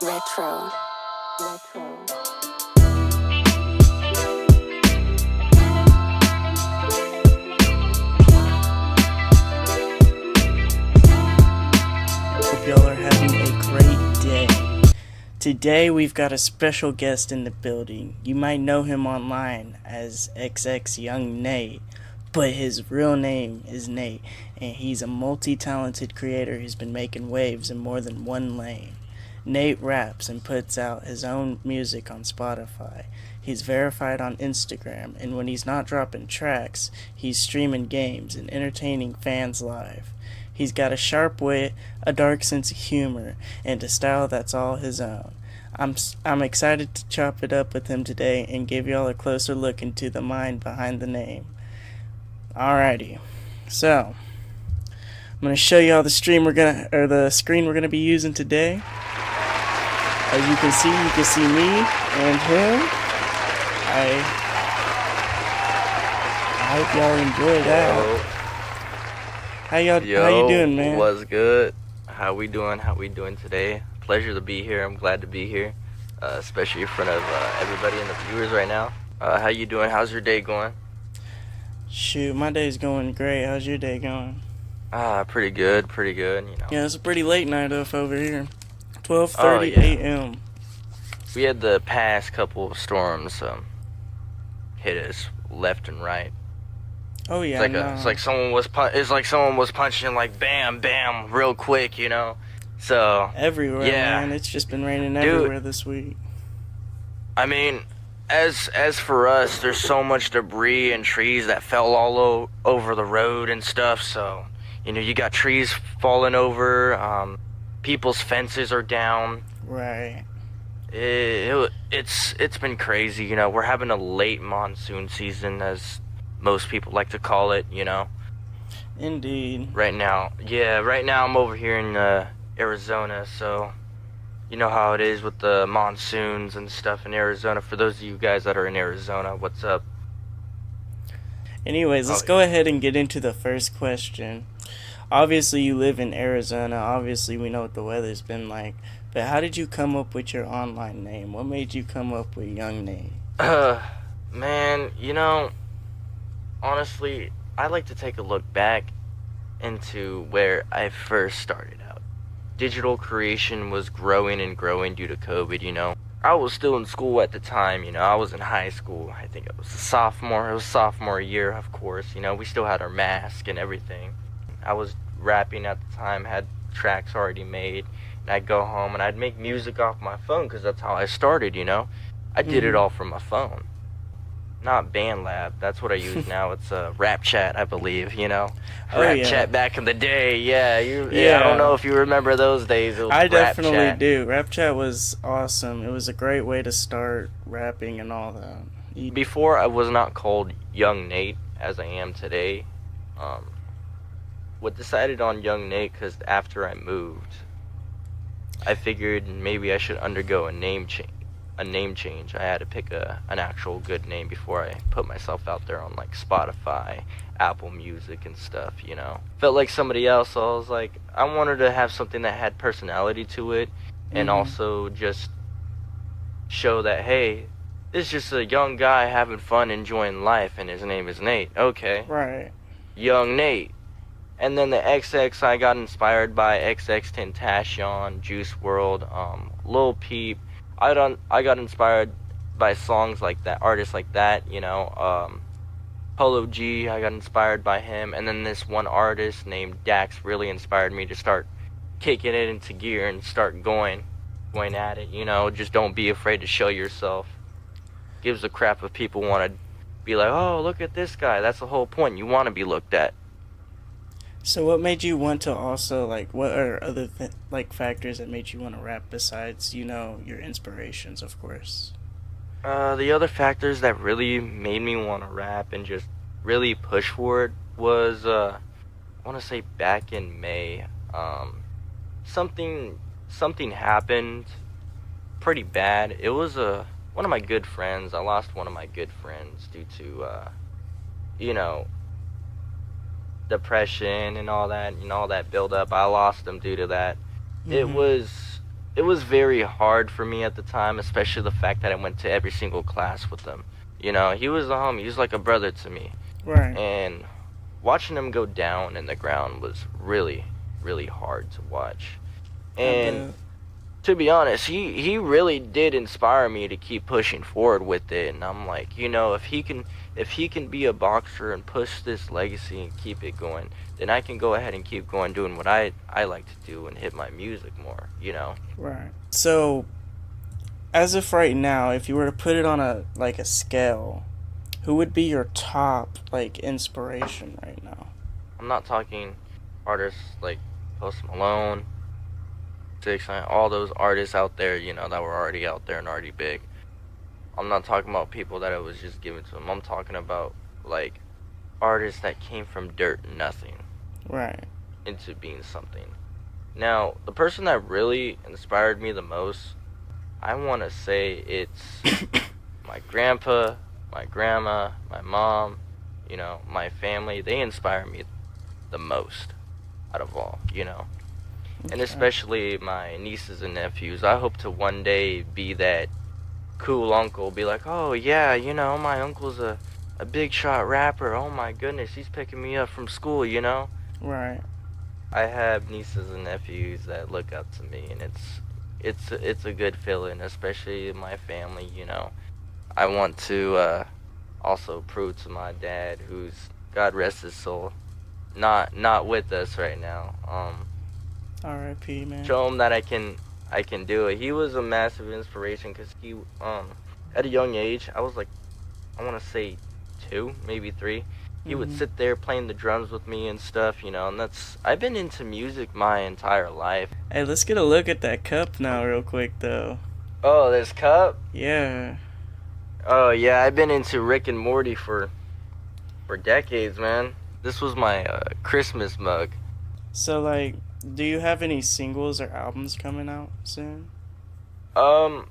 Retro. Retro. Hope y'all are having a great day. Today we've got a special guest in the building. You might know him online as XX Young Nate, but his real name is Nate, and he's a multi-talented creator who's been making waves in more than one lane. Nate raps and puts out his own music on Spotify. He's verified on Instagram, and when he's not dropping tracks, he's streaming games and entertaining fans live. He's got a sharp wit, a dark sense of humor, and a style that's all his own. I'm excited to chop it up with him today and give y'all a closer look into the mind behind the name. Alrighty, so I'm gonna show y'all the screen we're gonna be using today. As you can see me and him. I hope y'all enjoy that. How you doing, man? What's good? How we doing today? Pleasure to be here. I'm glad to be here, especially in front of everybody and the viewers right now. How you doing? How's your day going? Shoot, my day's going great. How's your day going? Pretty good, you know. Yeah, it's a pretty late night up over here. 12:30 a.m. We had the past couple of storms hit us left and right. Oh yeah, it's like someone was punching like bam, bam, real quick, you know. So everywhere, yeah, man. It's just been raining everywhere this week. I mean, as for us, there's so much debris and trees that fell all over the road and stuff. So you know, you got trees falling over. People's fences are down. Right. It's been crazy. You know, we're having a late monsoon season, as most people like to call it, you know. Indeed. Right now I'm over here in Arizona, so you know how it is with the monsoons and stuff in Arizona. For those of you guys that are in Arizona, what's up? Anyways, let's go ahead and get into the first question. Obviously, you live in Arizona. Obviously, we know what the weather's been like. But how did you come up with your online name? What made you come up with Young Nate? Man, you know, honestly, I like to take a look back into where I first started out. Digital creation was growing and growing due to COVID, you know. I was still in school at the time, you know. I was in high school. I think I was a sophomore. It was sophomore year, of course. You know, we still had our mask and everything. I was rapping at the time, had tracks already made. And I'd go home and I'd make music off my phone because that's how I started, you know. I did it all from my phone. Not BandLab. That's what I use now. It's Rap Chat, I believe, you know. Rap Chat back in the day. Yeah, I don't know if you remember those days. It was I definitely do. Rap Chat was awesome. It was a great way to start rapping and all that. Before, I was not called Young Nate as I am today. What decided on Young Nate because after I moved, I figured maybe I should undergo a name change. I had to pick an actual good name before I put myself out there on like Spotify, Apple Music and stuff, you know. Felt like somebody else, so I was like, I wanted to have something that had personality to it and also just show that, hey, this is just a young guy having fun, enjoying life, and his name is Nate. Okay. Right. Young Nate. And then the XX, I got inspired by XXXTentacion, Juice WRLD, Lil Peep. I got inspired by songs like that, artists like that, you know. Polo G, I got inspired by him. And then this one artist named Dax really inspired me to start kicking it into gear and start going at it, you know. Just don't be afraid to show yourself. Gives a crap if people want to be like, oh, look at this guy. That's the whole point. You want to be looked at. So what made you want to also, like, what are other factors that made you want to rap besides, you know, your inspirations, of course? The other factors that really made me want to rap and just really push for it was, I want to say back in May, something happened pretty bad. It was one of my good friends. I lost one of my good friends due to, you know, depression and all that build up. I lost him due to that. It was it was very hard for me at the time, especially the fact that I went to every single class with him. You know, he was a homie. He was like a brother to me. Right. And watching him go down in the ground was really, really hard to watch. I And bet. to be honest, he really did inspire me to keep pushing forward with it. And I'm like, you know, if he can be a boxer and push this legacy and keep it going, then I can go ahead and keep going doing what I like to do and hit my music more, you know. Right. So, as of right now, if you were to put it on a scale, who would be your top inspiration right now? I'm not talking artists like Post Malone, 6ix9ine, all those artists out there, you know, that were already out there and already big. I'm not talking about people that it was just given to them. I'm talking about like artists that came from dirt and nothing Right. into being something. Now, the person that really inspired me the most, I want to say it's my grandpa, my grandma, my mom, you know, my family. They inspire me the most out of all, you know. And Okay. especially my nieces and nephews. I hope to one day be that cool uncle, be like, oh yeah, you know, my uncle's a big shot rapper. Oh my goodness, he's picking me up from school, you know. Right. I have nieces and nephews that look up to me, and it's a good feeling, especially my family, you know. I want to also prove to my dad, who's, God rest his soul, not with us right now. R.I.P. Man. Show him that I can do it. He was a massive inspiration because he at a young age, I was like, I want to say 2, maybe 3. He would Mhm. sit there playing the drums with me and stuff, you know, and I've been into music my entire life. Hey, let's get a look at that cup now, real quick, though. Oh, this cup? Yeah. Oh yeah, I've been into Rick and Morty for decades, man. This was my Christmas mug. So, do you have any singles or albums coming out soon? Um,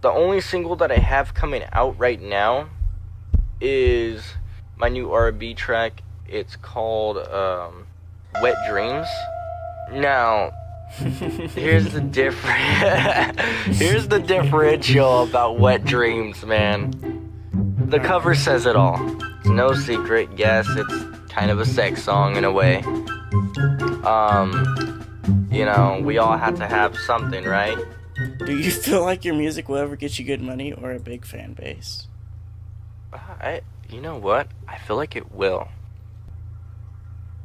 the only single that I have coming out right now is my new R&B track. It's called Wet Dreams. Now, here's the here's the differential about Wet Dreams, man. The cover says it all. It's no secret. Yes, it's kind of a sex song in a way. You know, we all have to have something, right? Do you feel like your music will ever get you good money or a big fan base? You know what? I feel like it will.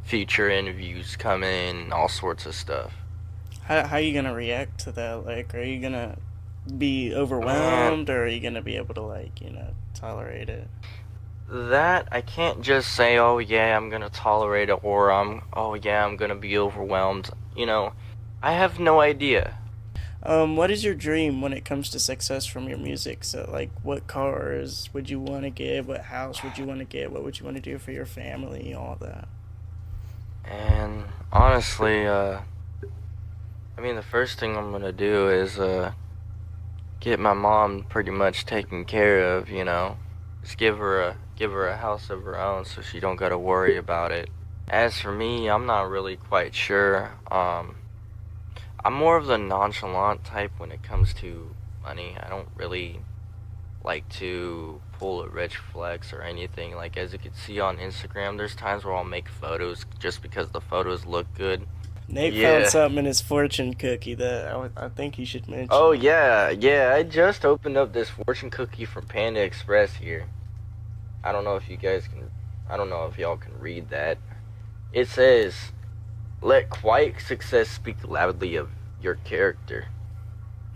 Future interviews coming, all sorts of stuff. How you gonna react to that? Are you gonna be overwhelmed, or are you gonna be able to tolerate it? That I can't just say, oh yeah, I'm gonna tolerate it, or oh yeah, I'm gonna be overwhelmed. You know, I have no idea. What is your dream when it comes to success from your music? So, what cars would you want to get? What house would you want to get? What would you want to do for your family? All that. And honestly, I mean, the first thing I'm gonna do is get my mom pretty much taken care of. You know, just give her a house of her own, so she don't gotta worry about it. As for me, I'm not really quite sure. I'm more of the nonchalant type when it comes to money. I don't really like to pull a rich flex or anything. Like, as you can see on Instagram, there's times where I'll make photos just because the photos look good. Nate Yeah. found something in his fortune cookie that I think you should mention. Oh yeah, I just opened up this fortune cookie from Panda Express here. I don't know if y'all can read that. It says, "Let quiet success speak loudly of your character."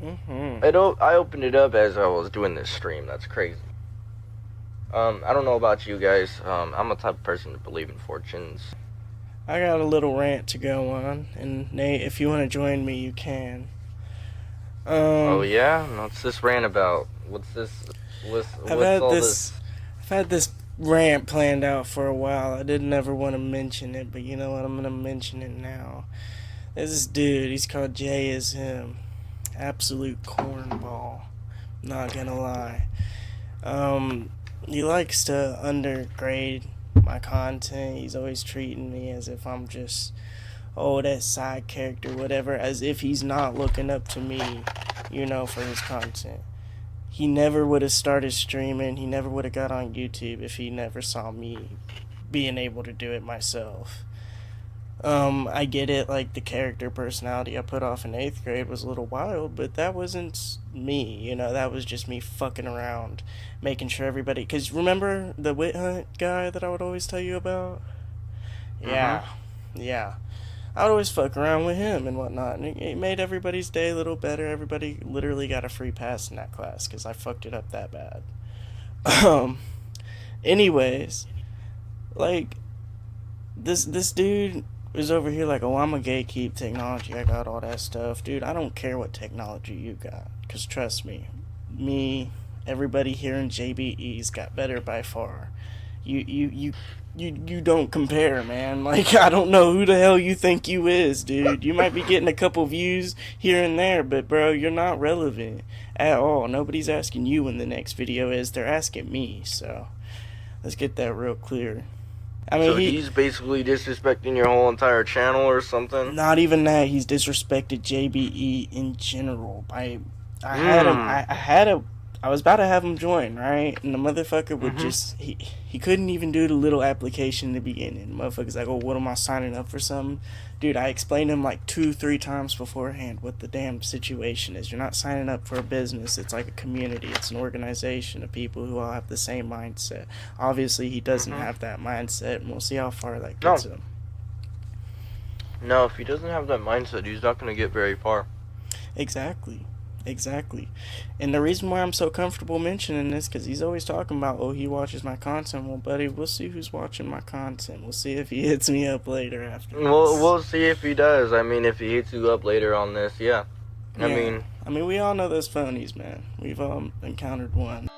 Mm-hmm. I opened it up as I was doing this stream. That's crazy. I don't know about you guys. I'm the type of person to believe in fortunes. I got a little rant to go on, and Nate, if you want to join me, you can. Oh yeah, what's this rant about? What's this? What's I've all had this? I've had this rant planned out for a while. I didn't ever want to mention it, but you know what? I'm gonna mention it now. There's this dude. He's called Jay Is Him. Absolute cornball. Not gonna lie. He likes to undergrade my content. He's always treating me as if I'm just oh, that side character, whatever, as if he's not looking up to me, you know, for his content. He never would have started streaming. He never would have got on YouTube if he never saw me being able to do it myself. I get it, like, the character personality I put off in 8th grade was a little wild, but that wasn't me, you know, that was just me fucking around, making sure everybody, because remember the Wit Hunt guy that I would always tell you about? Yeah, yeah. I would always fuck around with him and whatnot, and it made everybody's day a little better. Everybody literally got a free pass in that class, because I fucked it up that bad. Anyways, like, this dude is over here like, oh, I'm a gatekeep technology, I got all that stuff. Dude, I don't care what technology you got, because trust me, everybody here in JBE's got better by far. You don't compare, man. Like, I don't know who the hell you think you is, dude. You might be getting a couple views here and there, but bro, you're not relevant at all. Nobody's asking you when the next video is, they're asking me, so let's get that real clear. I mean, so he's basically disrespecting your whole entire channel or something? Not even that. He's disrespected JBE in general. I was about to have him join, right? And the motherfucker would just, he couldn't even do the little application in the beginning. The motherfucker's like, oh, what am I signing up for something? Dude, I explained to him like 2-3 times beforehand what the damn situation is. You're not signing up for a business. It's like a community. It's an organization of people who all have the same mindset. Obviously, he doesn't have that mindset, and we'll see how far that gets him. No, if he doesn't have that mindset, he's not going to get very far. Exactly. And the reason why I'm so comfortable mentioning this, because he's always talking about, oh, he watches my content. Well, buddy, we'll see who's watching my content. We'll see if he hits me up later after this. We'll see if he does. I mean, if he hits you up later on this, yeah. I mean, we all know those phonies, man. We've all encountered one.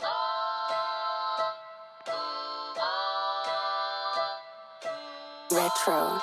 Retro.